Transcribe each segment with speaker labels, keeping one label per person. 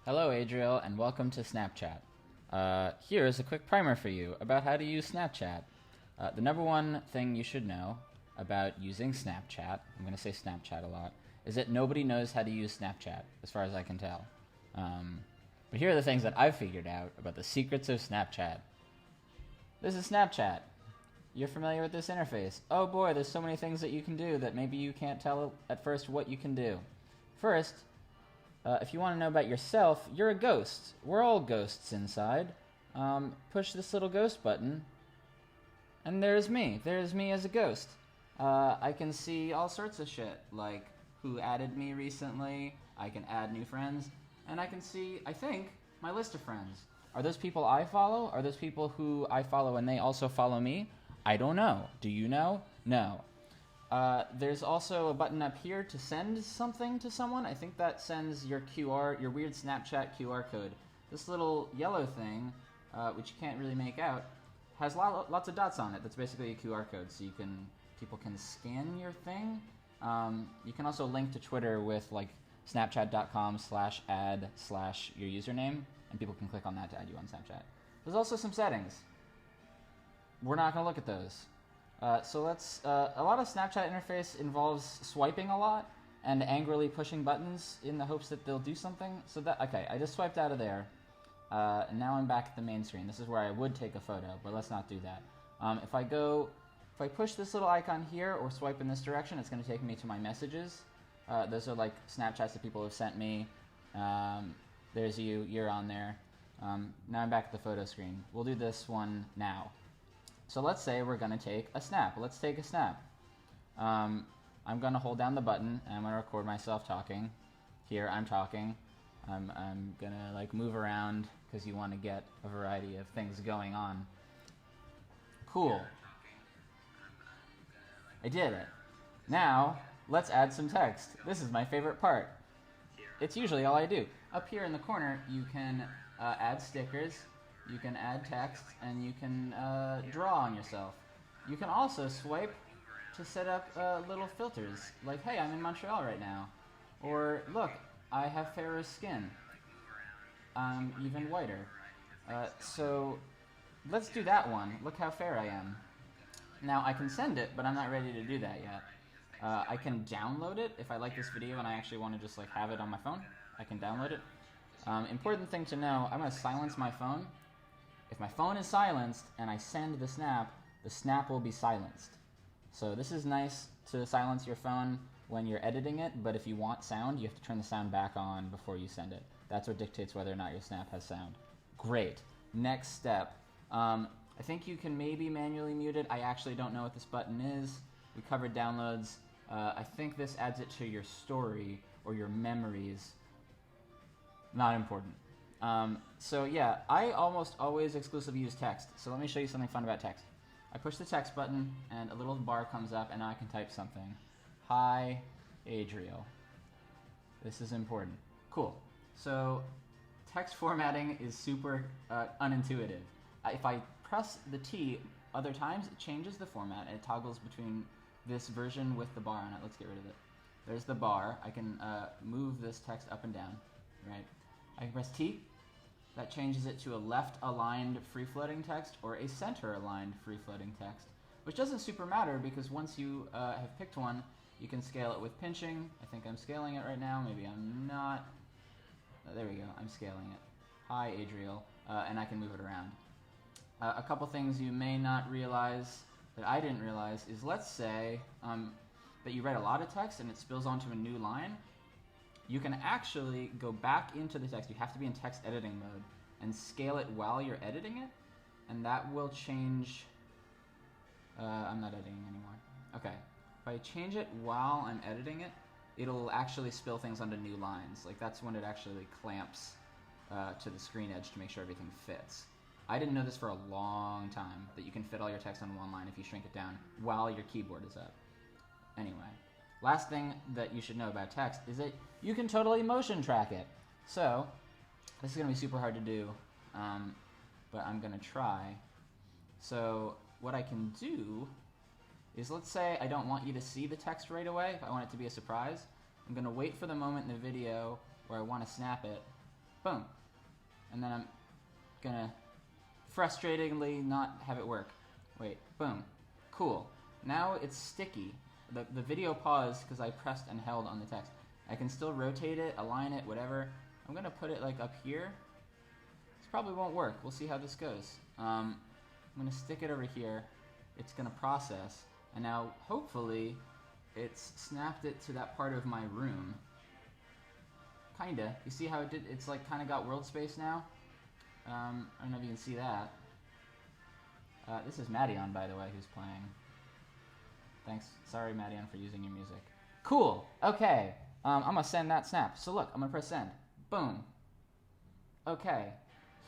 Speaker 1: Hello, Adriel, and welcome to Snapchat. Here is a quick primer for you about how to use Snapchat. The number one thing you should know about using Snapchat, I'm going to say Snapchat a lot, is that nobody knows how to use Snapchat, as far as I can tell. But here are the things that I've figured out about the secrets of Snapchat. This is Snapchat. You're familiar with this interface. Oh boy, there's so many things that you can do that maybe you can't tell at first what you can do. First, if you want to know about yourself, you're a ghost. We're all ghosts inside. Push this little ghost button, and there's me. There's me as a ghost. I can see all sorts of shit, like who added me recently. I can add new friends, and I can see, I think, my list of friends. Are those people I follow? Are those people who I follow and they also follow me? I don't know. Do you know? No. There's also a button up here to send something to someone. I think that sends your your weird Snapchat QR code. This little yellow thing, which you can't really make out, has lots of dots on it. That's basically a QR code, so people can scan your thing. You can also link to Twitter with like snapchat.com/ad/your username, and people can click on that to add you on Snapchat. There's also some settings. We're not going to look at those. So let's. A lot of Snapchat interface involves swiping a lot and angrily pushing buttons in the hopes that they'll do something. So okay, I just swiped out of there. And now I'm back at the main screen. This is where I would take a photo, but let's not do that. If I push this little icon here or swipe in this direction, it's going to take me to my messages. Those are like Snapchats that people have sent me. There's you. You're on there. Now I'm back at the photo screen. We'll do this one now. So let's say we're going to take a snap. Let's take a snap. I'm going to hold down the button, and I'm going to record myself talking. Here, I'm talking. I'm going to like move around because you want to get a variety of things going on. Cool. I did it. Now, let's add some text. This is my favorite part. It's usually all I do. Up here in the corner, you can add stickers. You can add text, and you can draw on yourself. You can also swipe to set up little filters, like, hey, I'm in Montreal right now. Or, look, I have fairer skin. I'm even whiter. So, let's do that one. Look how fair I am. Now, I can send it, but I'm not ready to do that yet. I can download it if I like this video and I actually want to just like have it on my phone. I can download it. Important thing to know, I'm going to silence my phone. If my phone is silenced and I send the snap will be silenced. So this is nice to silence your phone when you're editing it, but if you want sound, you have to turn the sound back on before you send it. That's what dictates whether or not your snap has sound. Great. Next step. I think you can maybe manually mute it. I actually don't know what this button is. We covered downloads. I think this adds it to your story or your memories. Not important. So yeah, I almost always exclusively use text. So let me show you something fun about text. I push the text button and a little bar comes up and now I can type something. Hi, Adriel. This is important. Cool. So text formatting is super unintuitive. If I press the T other times, it changes the format and it toggles between this version with the bar on it. Let's get rid of it. There's the bar. I can move this text up and down, right? I can press T. That changes it to a left-aligned free-floating text or a center-aligned free-floating text, which doesn't super matter because once you have picked one, you can scale it with pinching. I think I'm scaling it right now. Maybe I'm not. Oh, there we go. I'm scaling it. Hi, Adriel. And I can move it around. A couple things you may not realize that I didn't realize is, let's say that you write a lot of text and it spills onto a new line. You can actually go back into the text. You have to be in text editing mode and scale it while you're editing it, and that will change. I'm not editing anymore. Okay. If I change it while I'm editing it, it'll actually spill things onto new lines. Like that's when it actually clamps to the screen edge to make sure everything fits. I didn't know this for a long time, that you can fit all your text on one line if you shrink it down while your keyboard is up. Anyway. Last thing that you should know about text is that you can totally motion track it. So, this is going to be super hard to do, but I'm going to try. So, what I can do is, let's say I don't want you to see the text right away, if I want it to be a surprise. I'm going to wait for the moment in the video where I want to snap it, Boom. And then I'm gonna frustratingly not have it work. Wait, boom. Cool. Now it's sticky. The video paused because I pressed and held on the text. I can still rotate it, align it, whatever. I'm gonna put it like up here. This probably won't work. We'll see how this goes. I'm gonna stick it over here. It's gonna process, and now hopefully it's snapped it to that part of my room. Kinda. You see how it did? It's like kind of got world space now. I don't know if you can see that. This is Madion, by the way, who's playing. Thanks. Sorry, Madion, for using your music. Cool. Okay. I'm gonna send that snap. So look, I'm gonna press send. Boom. Okay.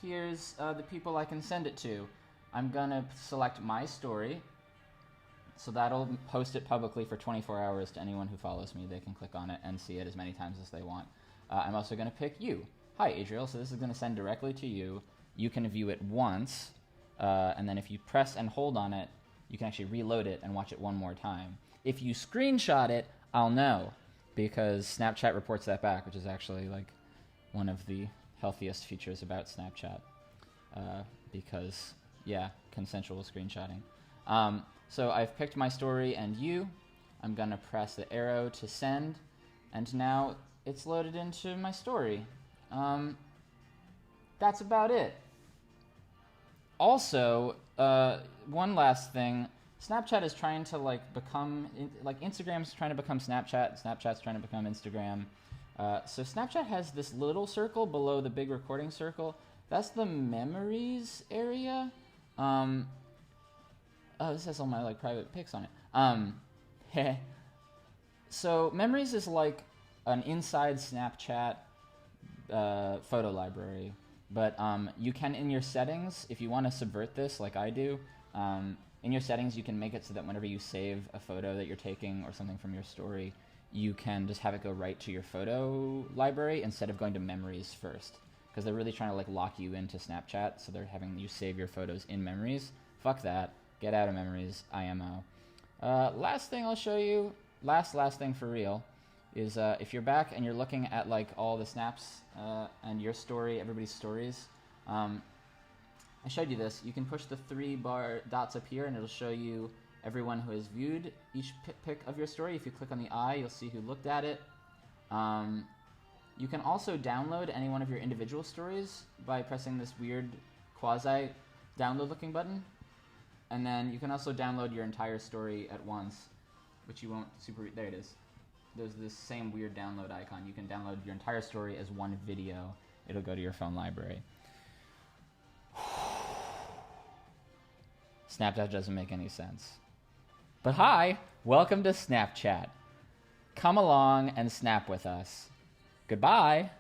Speaker 1: Here's the people I can send it to. I'm gonna select my story. So that'll post it publicly for 24 hours to anyone who follows me. They can click on it and see it as many times as they want. I'm also gonna pick you. Hi, Adriel. So this is gonna send directly to you. You can view it once, and then if you press and hold on it, you can actually reload it and watch it one more time. If you screenshot it, I'll know, because Snapchat reports that back, which is actually like one of the healthiest features about Snapchat, because, yeah, consensual screenshotting. So I've picked my story and you. I'm going to press the arrow to send, and now it's loaded into my story. That's about it. Also, one last thing. Snapchat is trying to become Instagram's trying to become Snapchat. Snapchat's trying to become Instagram. So Snapchat has this little circle below the big recording circle. That's the memories area. Oh, this has all my private pics on it. So memories is like an inside Snapchat photo library. But you can, in your settings, if you want to subvert this like I do, in your settings you can make it so that whenever you save a photo that you're taking or something from your story, you can just have it go right to your photo library instead of going to memories first. Because they're really trying to lock you into Snapchat, so they're having you save your photos in memories. Fuck that. Get out of memories, IMO. Last thing I'll show you, last thing for real, is if you're back and you're looking at all the snaps and your story, everybody's stories. I showed you this. You can push the 3 bar dots up here and it'll show you everyone who has viewed each pic of your story. If you click on the eye, you'll see who looked at it. You can also download any one of your individual stories by pressing this weird quasi download looking button. And then you can also download your entire story at once, which you won't there it is. There's this same weird download icon. You can download your entire story as one video. It'll go to your phone library. Snapchat doesn't make any sense. But hi, welcome to Snapchat. Come along and snap with us. Goodbye.